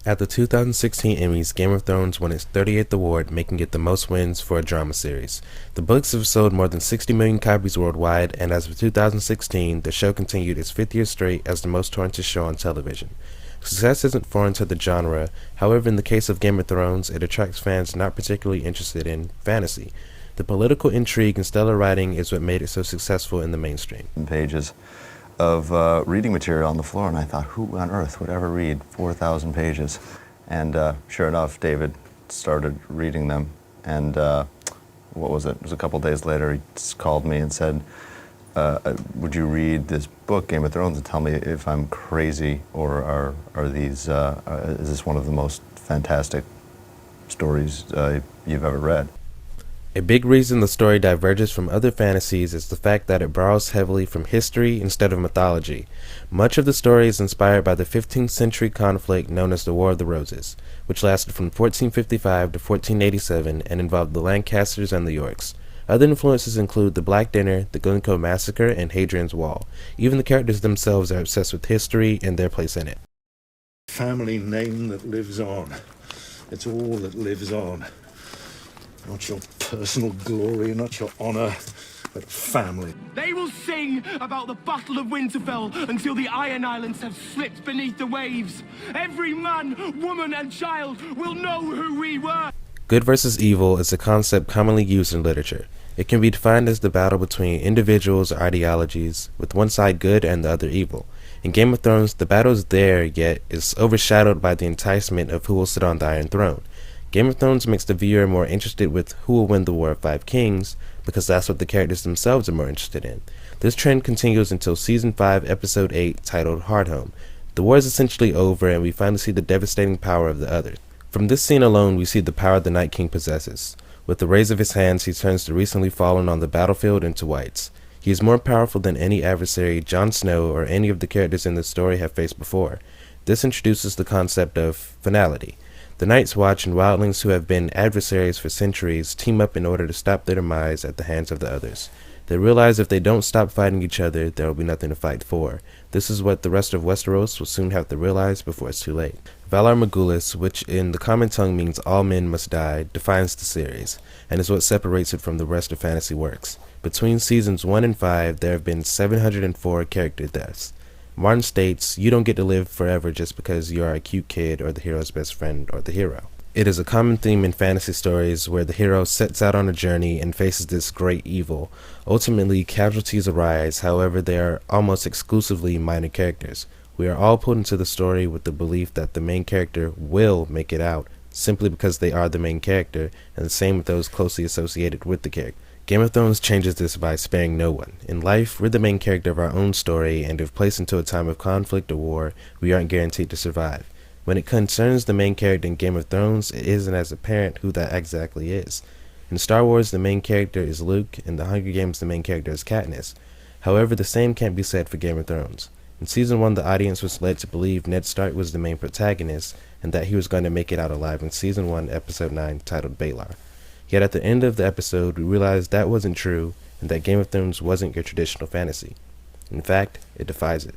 At the 2016 Emmys, Game of Thrones won its 38th award, making it the most wins for a drama series. The books have sold more than 60 million copies worldwide, and as of 2016, the show continued its fifth year straight as the most torrented show on television. Success isn't foreign to the genre. However, in the case of Game of Thrones, it attracts fans not particularly interested in fantasy. The political intrigue and stellar writing is what made it so successful in the mainstream. Pages of reading material on the floor, and I thought, who on earth would ever read 4,000 pages? And sure enough, David started reading them, and what was it? It was a couple days later, he just called me and said, would you read this book, Game of Thrones, and tell me if I'm crazy, or are these, is this one of the most fantastic stories you've ever read? A big reason the story diverges from other fantasies is the fact that it borrows heavily from history instead of mythology. Much of the story is inspired by the 15th century conflict known as the War of the Roses, which lasted from 1455 to 1487 and involved the Lancasters and the Yorks. Other influences include the Black Dinner, the Glencoe Massacre, and Hadrian's Wall. Even the characters themselves are obsessed with history and their place in it. Family name that lives on. It's all that lives on. Not your personal glory, not your honor, but family. They will sing about the Battle of Winterfell until the Iron Islands have slipped beneath the waves. Every man, woman, and child will know who we were. Good versus evil is a concept commonly used in literature. It can be defined as the battle between individuals or ideologies, with one side good and the other evil. In Game of Thrones, the battle is there, yet is overshadowed by the enticement of who will sit on the Iron Throne. Game of Thrones makes the viewer more interested with who will win the War of Five Kings, because that's what the characters themselves are more interested in. This trend continues until Season 5, Episode 8, titled Hardhome. The war is essentially over, and we finally see the devastating power of the others. From this scene alone, we see the power the Night King possesses. With the raise of his hands, he turns the recently fallen on the battlefield into whites. He is more powerful than any adversary Jon Snow or any of the characters in the story have faced before. This introduces the concept of finality. The Night's Watch and wildlings who have been adversaries for centuries team up in order to stop their demise at the hands of the others. They realize if they don't stop fighting each other, there will be nothing to fight for. This is what the rest of Westeros will soon have to realize before it's too late. Valar Morghulis, which in the common tongue means all men must die, defines the series, and is what separates it from the rest of fantasy works. Between seasons 1 and 5, there have been 704 character deaths. Martin states, you don't get to live forever just because you are a cute kid or the hero's best friend or the hero. It is a common theme in fantasy stories where the hero sets out on a journey and faces this great evil. Ultimately, casualties arise, however they are almost exclusively minor characters. We are all pulled into the story with the belief that the main character will make it out, simply because they are the main character, and the same with those closely associated with the character. Game of Thrones changes this by sparing no one. In life, we're the main character of our own story, and if placed into a time of conflict or war, we aren't guaranteed to survive. When it concerns the main character in Game of Thrones, it isn't as apparent who that exactly is. In Star Wars, the main character is Luke, in The Hunger Games, the main character is Katniss. However, the same can't be said for Game of Thrones. In Season 1, the audience was led to believe Ned Stark was the main protagonist, and that he was going to make it out alive in Season 1, Episode 9, titled Baelor. Yet at the end of the episode, we realized that wasn't true, and that Game of Thrones wasn't your traditional fantasy. In fact, it defies it.